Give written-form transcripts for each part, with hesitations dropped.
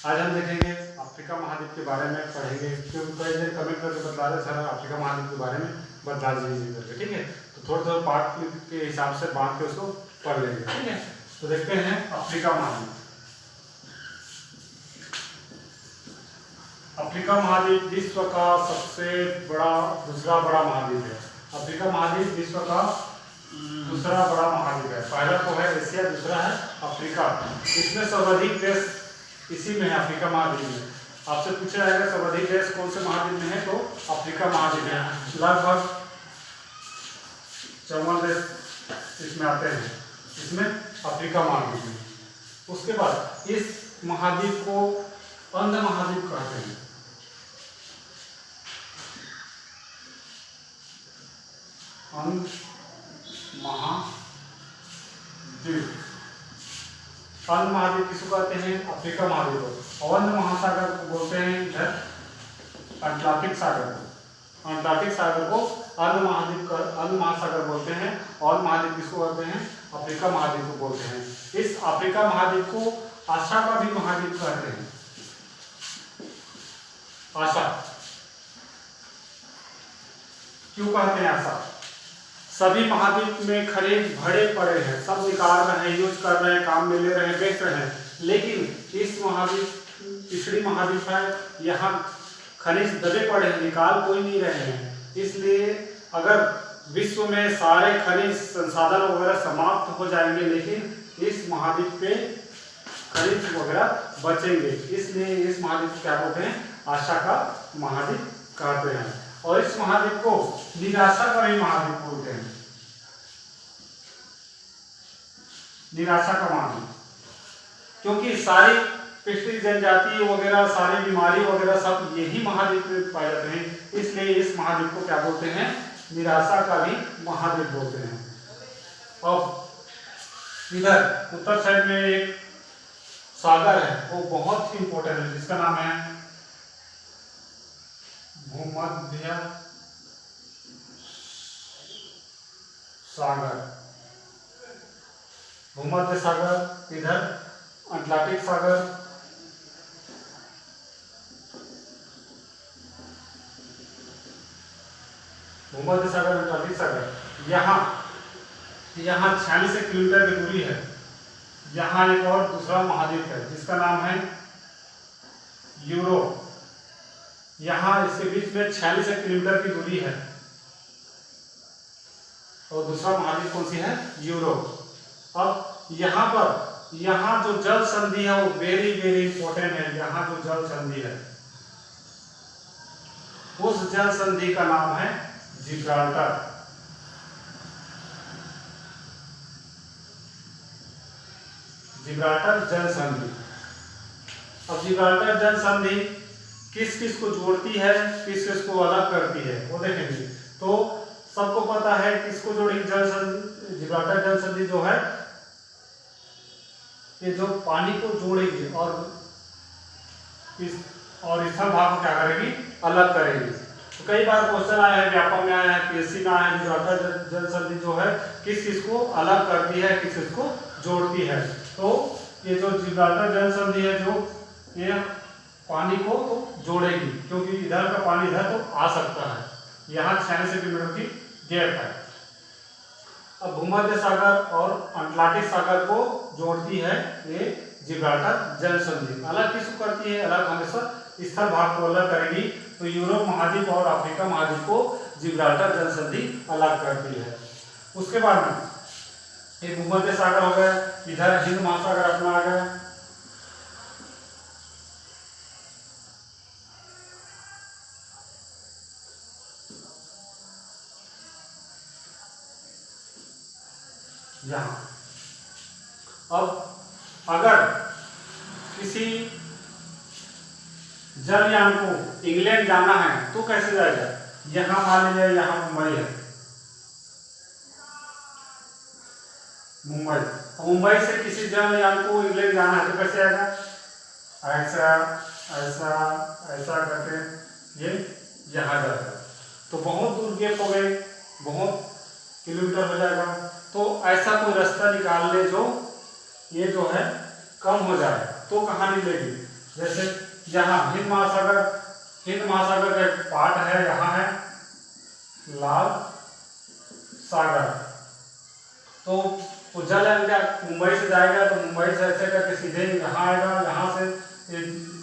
आज हम देखेंगे अफ्रीका महाद्वीप के बारे में पढ़ेंगे, क्योंकि कई जन कमेंट करके बता रहे सर अफ्रीका महाद्वीप के बारे में बता दीजिए करके। ठीक है, तो थोड़ा थोड़ा पार्ट के हिसाब से बांध के उसको पढ़ लेंगे। ठीक है, तो देखते हैं अफ्रीका महाद्वीप। अफ्रीका महाद्वीप विश्व का सबसे बड़ा दूसरा बड़ा महाद्वीप है। अफ्रीका महाद्वीप विश्व का दूसरा बड़ा महाद्वीप है। पहला तो है एशिया, दूसरा है अफ्रीका। इसमें सर्वाधिक देश इसी में है, अफ्रीका महाद्वीप में। आपसे पूछा जाएगा सर्वाधिक देश कौन से महाद्वीप में है, तो अफ्रीका महाद्वीप है। लगभग 54 देश इसमें आते हैं, इसमें अफ्रीका महाद्वीप में। उसके बाद इस महाद्वीप को अंध महाद्वीप कहते हैं। अंध महाद्वीप, अंध महाद्वीप किसको कहते हैं, अफ्रीका महाद्वीप को। और अंध महासागर को बोलते हैं इधर अटलांटिक सागर को। अटलांटिक सागर को अंध महाद्वीप, अंध महासागर बोलते हैं। और महाद्वीप किसको कहते हैं, अफ्रीका महाद्वीप को बोलते हैं। इस अफ्रीका महाद्वीप को आशा का भी महाद्वीप कहते हैं। आशा क्यों कहते हैं आशा? सभी महाद्वीप में खनिज भरे पड़े हैं, सब निकाल रहे हैं, यूज कर रहे हैं, काम में ले रहे हैं, बेच रहे हैं। लेकिन इस महाद्वीप पिछड़ी महाद्वीप है, यहाँ खनिज दबे पड़े हैं, निकाल कोई नहीं रहे हैं। इसलिए अगर विश्व में सारे खनिज संसाधन वगैरह समाप्त हो जाएंगे, लेकिन इस महाद्वीप पे खनिज वगैरह बचेंगे। इसलिए इस महाद्वीप को क्या बोलते हैं, आशा का महाद्वीप कहते हैं। और इस महाद्वीप को निराशा का भी महाद्वीप बोलते हैं। निराशा का महाद्वीप, क्योंकि सारी पिछड़ी जनजाति वगैरह, सारी बीमारी वगैरह सब यही महाद्वीप में पाए जाते हैं। इसलिए इस महाद्वीप को क्या बोलते हैं, निराशा का भी महाद्वीप बोलते हैं। और इधर उत्तर साइड में एक सागर है, वो बहुत ही इंपॉर्टेंट है, जिसका नाम है भूमध्य सागर। भूमध्य सागर, इधर अटलांटिक सागर, भूमध्य सागर, अटलांटिक सागर। यहाँ 46 किलोमीटर की दूरी है। यहाँ एक और दूसरा महाद्वीप है, जिसका नाम है यूरोप। यहाँ इसके बीच में 46 किलोमीटर की दूरी है। और दूसरा महाद्वीप कौन सी है, यूरोप। अब यहाँ जो जल संधि है वो वेरी वेरी इंपॉर्टेंट है। यहाँ जो जल संधि है, उस जल संधि का नाम है जिब्राल्टर। जिब्राल्टर जल संधि। अब जिब्राल्टर जल संधि किस किस को जोड़ती है, किस किस को अलग करती है, वो देखेंगे। तो सबको पता है किसको जोड़ेगी, जल संधि, जिब्राल्टर जल संधि जो है, ये जो पानी को जोड़ेगी और इस स्थल भाग को क्या करेगी, अलग करेगी। तो कई बार क्वेश्चन आया है, व्यापक में आया है, पीएससी में आया है, जिब्राल्टर जल संधि जो है किस किस को अलग करती है, किस किस को जोड़ती है। तो ये जो जिब्राल्टर जल संधि है, जो ये पानी को तो जोड़ेगी, क्योंकि इधर का पानी इधर तो आ सकता है। यहाँ 46 किलोमीटर की गैप है। अब भूमध्य सागर और अटलांटिक सागर को जोड़ती है ये जिब्राल्टर जल संधि। अलग किसको करती है, अलग हमेशा स्थल भाग को अलग करेगी। तो यूरोप महाद्वीप और अफ्रीका महाद्वीप को जिब्राल्टर जल संधि अलग करती है। उसके बाद में ये भूमध्य सागर हो गया, इधर हिंद महासागर अपना आ गया। यहाँ अब अगर किसी जलयान को इंग्लैंड जाना है तो कैसे जाएगा, यहाँ मान लीजिए यहाँ मुंबई है, मुंबई से किसी जलयान को इंग्लैंड जाना है तो कैसे आएगा, ऐसा ऐसा ऐसा करके ये यहाँ जाएगा। तो बहुत दूर गैप हो गए, बहुत किलोमीटर हो जाएगा। तो ऐसा कोई रास्ता निकाल ले जो ये जो है कम हो जाए, तो कहाँ निकलेगी, जैसे यहाँ हिंद महासागर का एक पार्ट है, यहाँ है लाल सागर। तो वो जल क्या मुंबई से जाएगा तो मुंबई से ऐसे करके सीधे यहाँ आएगा, यहाँ से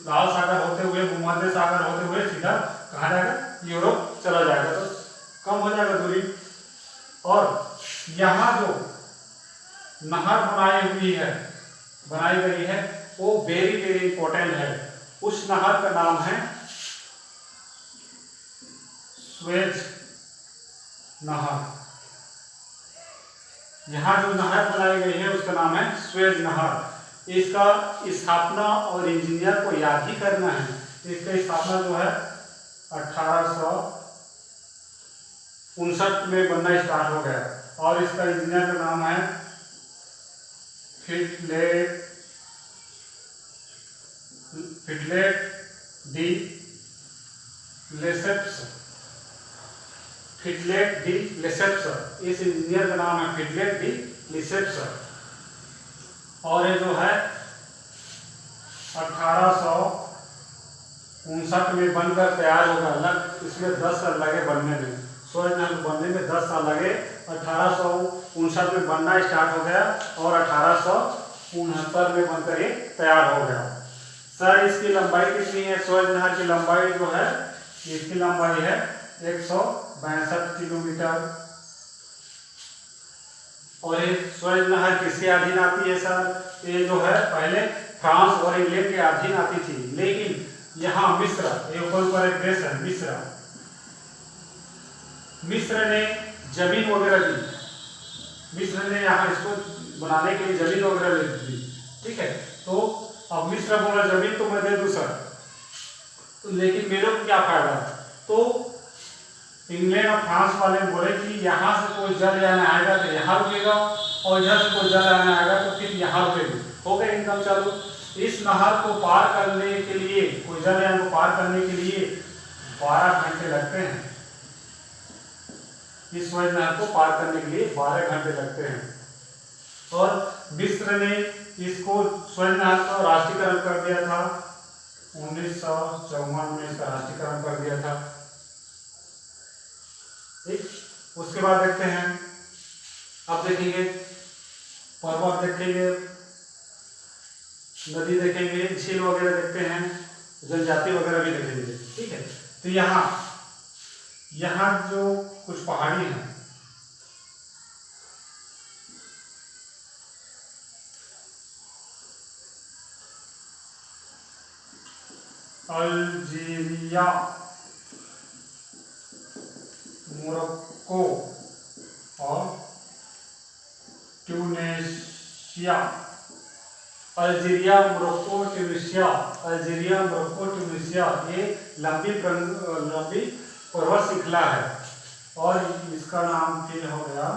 लाल सागर होते हुए भूमध्य सागर होते हुए सीधा कहाँ जाएगा, यूरोप चला जाएगा। तो कम हो जाएगा दूरी। और यहाँ जो नहर बनाई गई है वो वेरी वेरी इंपॉर्टेंट है। उस नहर का नाम है स्वेज नहर। यहाँ जो नहर बनाई गई है उसका नाम है स्वेज नहर। इसका स्थापना और इंजीनियर को याद ही करना है। इसका स्थापना जो है 1859 में बनना स्टार्ट हो गया और इसका इंजीनियर का नाम है फिटलेट डी लेसेप्स। फिटलेट डी लेसेप्स, इस इंजीनियर का नाम है फिटलेट डी लेसेप्स। और ये जो है 1859 में बनकर तैयार होगा। इसमें 10 साल लगे बनने में, स्वेज नहर बनने में 10 साल लगे। 1859 में बनना स्टार्ट हो गया और 1869 में बनकर ये तैयार हो गया। सर इसकी लंबाई कितनी है? स्वेज नहर की लंबाई जो है, इसकी लंबाई है 162 किलोमीटर। और ये स्वेज नहर किसके अधीन आती है सर? ये जो है पहले फ्रांस और इंग्लैंड के अधीन आती थी, लेकिन यहाँ मिस्र, ये ऊपर एक देश है मिस्र ने जमीन वगैरह दी। मिस्र ने यहाँ इसको बनाने के लिए जमीन वगैरह दी, ठीक है। तो अब मिस्र बोला जमीन तो मैं दे दूं सर, तो लेकिन मेरे को क्या फायदा? तो इंग्लैंड और फ्रांस वाले बोले कि यहाँ से कोई जल यानी आएगा तो यहाँ रुकेगा और इधर से कोई जल यानी आएगा तो फिर यहाँ रुकेगी। हो गया इनकम चालू। इस नहर को पार करने के लिए, कोई जल यानी को पार करने के लिए 12 घंटे लगते हैं। इस स्वेज नहर को पार करने के लिए 12 घंटे लगते हैं। और मिस्र ने इसको स्वेज नहर का राष्ट्रीयकरण कर दिया था 1954 में, इसका राष्ट्रीयकरण कर दिया था, ठीक। उसके बाद देखते हैं, अब देखेंगे पर्वत देखेंगे, नदी देखेंगे, झील वगैरह देखते हैं, जनजाति वगैरह भी देखेंगे, ठीक है। तो यहाँ जो कुछ पहाड़ी हैं, अल्जीरिया, मोरक्को और ट्यूनीशिया। अल्जीरिया, मोरक्को, ट्यूनीशिया ये लंबी पर्वत श्रृंखला है और इसका नाम फिर हो गया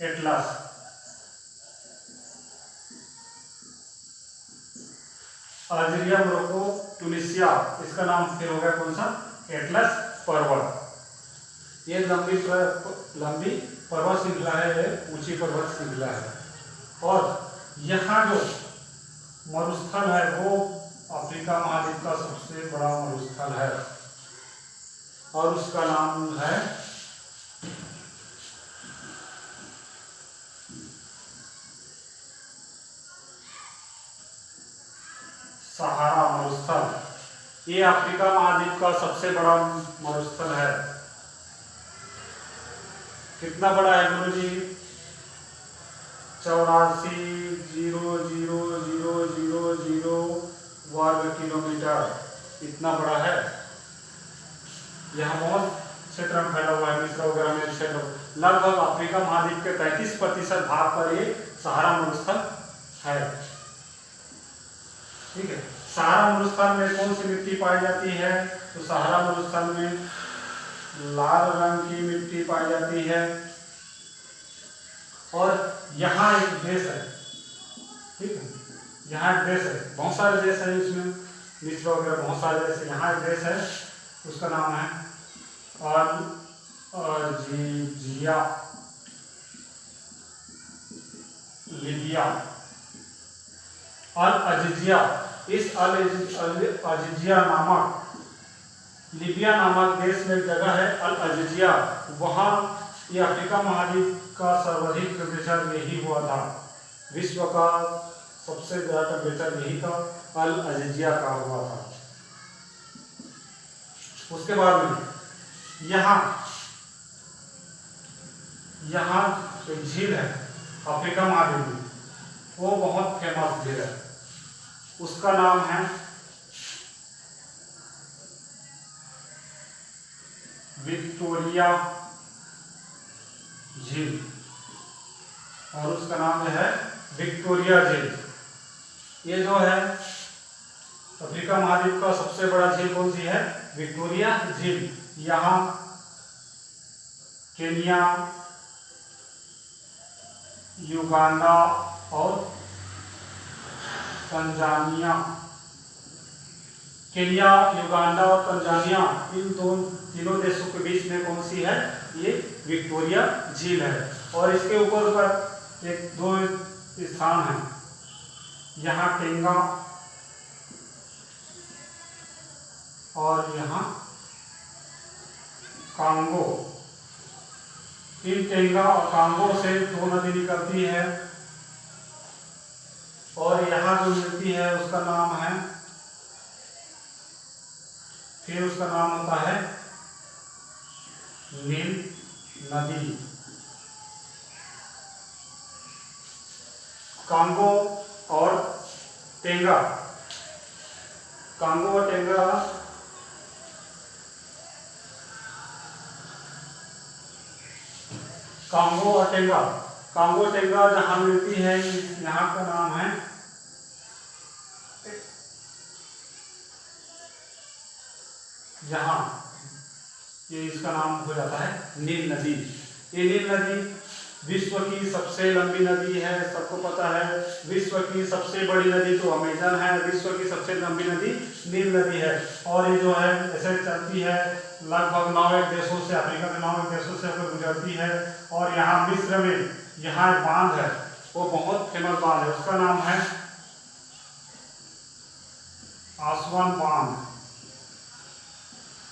एटलस। अल्जीरिया, मोरक्को, ट्यूनीशिया, इसका नाम फिर हो गया कौन सा? एटलस पर्वत। ये लंबी पर्वत श्रृंखला है, ऊंची पर्वत श्रृंखला है। और यहाँ जो मरुस्थल है वो अफ्रीका महाद्वीप का सबसे बड़ा मरुस्थल है और उसका नाम है सहारा मरुस्थल। ये अफ्रीका महाद्वीप का सबसे बड़ा मरुस्थल है। कितना बड़ा है गुरुजी? 84,000,000 वर्ग किलोमीटर, इतना बड़ा है। यहाँ बहुत क्षेत्र में फैला हुआ है, मिस्र वगैरह में क्षेत्र। लगभग अफ्रीका महाद्वीप के 33% भाग पर ये सहारा मरुस्थल है, ठीक है। सहारा मरुस्थल में कौन सी मिट्टी पाई जाती है? तो सहारा मरुस्थल में लाल रंग की मिट्टी पाई जाती है। और यहाँ एक देश है, ठीक है, यहाँ एक देश है, बहुत सारे देश हैं इसमें, मिस्र वगैरह बहुत सारे देश। यहाँ एक देश है, उसका नाम है अल्जीरिया, लीबिया। अल्जीरिया इस अल अजीजिया नामक लीबिया नामक देश में एक जगह है अल अजीजिया, वहाँ ये अफ्रीका महाद्वीप का सर्वाधिक टेम्परेचर यही हुआ था। विश्व का सबसे ज़्यादा टेम्परेचर यही का अल अजीजिया का हुआ था। उसके बाद में यहाँ एक झील है अफ्रीका महाद्वीप में, वो बहुत फेमस झील है, उसका नाम है विक्टोरिया झील, और उसका नाम है विक्टोरिया झील। ये जो है अफ्रीका महाद्वीप का सबसे बड़ा झील कौन सी है? विक्टोरिया झील। यहाँ केनिया, युगांडा और तंजानिया, केनिया, युगांडा और तंजानिया, इन तीनों देशों के बीच में कौन सी है? ये विक्टोरिया झील है। और इसके ऊपर एक दो स्थान है, यहाँ टेंगा और यहाँ कांगो। इन टेंगा और कांगो से दो नदी निकलती है, और यहाँ जो मिलती है उसका नाम है, फिर उसका नाम होता है नील नदी। कांगो और टेंगा, कांगो और टेंगा कांगो टेंगा जहाँ मिलती है, यहाँ का नाम है यहाँ, ये इसका नाम हो जाता है नील नदी। ये नील नदी विश्व की सबसे लंबी नदी है, सबको पता है। विश्व की सबसे बड़ी नदी तो अमेजन है, विश्व की सबसे लंबी नदी नील नदी है। और ये जो है ऐसे चलती है लगभग 9 देशों से, अफ्रीका के 9 देशों से होकर गुजरती है। और यहाँ मिस्र में यहाँ एक बांध है, वो बहुत फेमस बांध है, उसका नाम है आसवान बांध,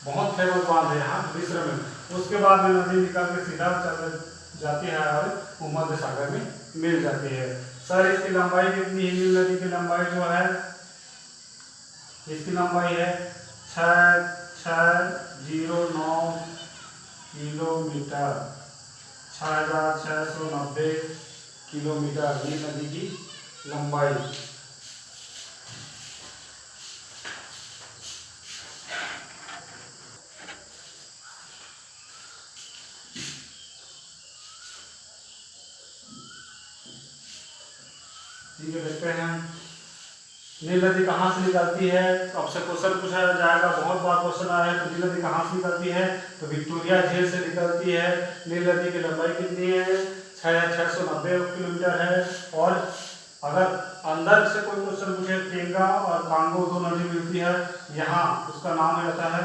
बहुत फेमस बांध है यहाँ मिस्र में। उसके बाद में नदी निकल के सीधा चल जाती है और भूमध्य सागर में मिल जाती है। सर इसकी लंबाई कितनी है? नील नदी की लंबाई जो है, इसकी लंबाई है 6609 किलोमीटर, 6690 किलोमीटर नील नदी की लंबाई। ठीक है, देखते हैं नील नदी कहाँ से निकलती है। आपसे क्वेश्चन पूछा जाएगा, बहुत बार क्वेश्चन आया है, तो नील नदी कहाँ से निकलती है? तो विक्टोरिया झील से निकलती है। नील नदी की लंबाई कितनी है? 6690 किलोमीटर है। और अगर अंदर से कोई क्वेश्चन पूछे, टेंगा और कांगो दो नदी मिलती है यहाँ, उसका नाम हो जाता है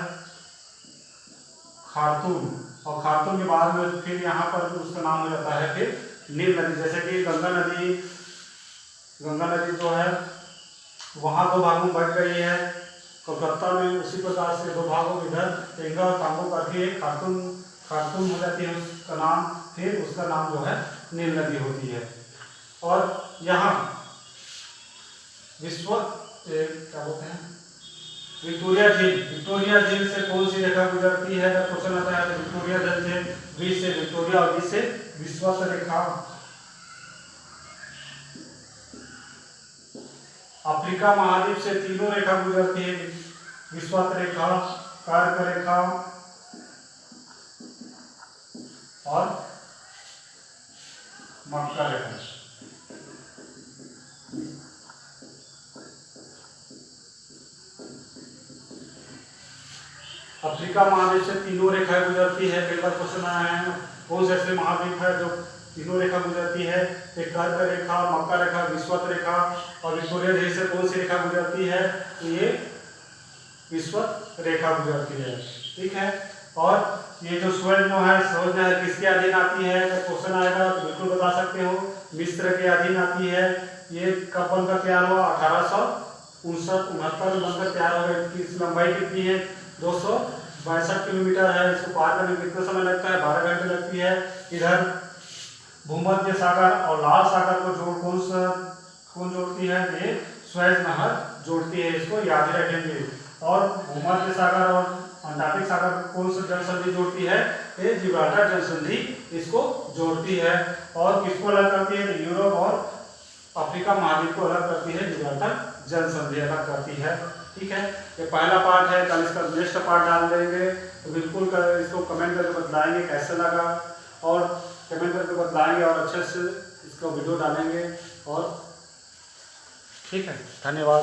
खार्तूम। और खार्तूम के बाद में फिर यहाँ पर उसका नाम हो जाता है फिर नील नदी। जैसे कि गंगा नदी जो है वहाँ 2 भागों में बट गई है कोलकाता में, उसी प्रकार से 2 भागों इधर टेंगा और कांगो करके एक खार्तूम हो जाती है उसका नाम, फिर उसका नाम जो है नील नदी होती है। और यहाँ क्या बोलते हैं, विक्टोरिया झील से कौन सी रेखा गुजरती है? अगर क्वेश्चन आता है तो विक्टोरिया झील से वी से विक्टोरिया और वी से विश्वत रेखा। अफ्रीका महाद्वीप से तीनों रेखा गुजरती है, विश्वत रेखा, कर्क रेखा और मकर रेखा। अफ्रीका महाद्वीप से तीनों रेखाएं गुजरती है। कई बार क्वेश्चन आया है कौन से ऐसे महाद्वीप है जो तीनों रेखा गुजरती है? एक कर्क रेखा, मकर रेखा, विश्वत रेखा। और विक्टोरिया झील से कौन सी रेखा गुजरती है? तो ये विश्वत रेखा गुजरती है। ठीक है, और ये जो सूरज जो है, सूरज है किसके अधीन आती है? तो क्वेश्चन आएगा तो बिल्कुल बता सकते हो, मिस्र के अधीन आती है। ये कब बनकर तैयार हुआ? 69 बनकर तैयार हो गए। इसकी लंबाई कितनी है? 262 किलोमीटर है। इसको पार करने में कितना समय लगता है? 12 घंटे लगती है। इधर भूमध्य सागर और लाल सागर को कौन जोड़ती है? ये स्वेज नहर जोड़ती है, इसको याद ही रखेंगे। और भूमध्य सागर और अंटार्कटिक सागर को कौन सा जल संधि जोड़ती है? ये जिब्राल्टर जल संधि इसको जोड़ती है। और किसको अलग करती है? यूरोप और अफ्रीका महाद्वीप को अलग करती है, जिब्राल्टर जल संधि अलग करती है। ठीक है, ये पहला पार्ट है। कल इसका नेक्स्ट पार्ट डाल देंगे, तो बिल्कुल इसको कमेंट करके बतलाएंगे कैसे लगा, और कमेंट करके बतलाएंगे और अच्छे से इसका वीडियो डालेंगे। और ठीक है, धन्यवाद।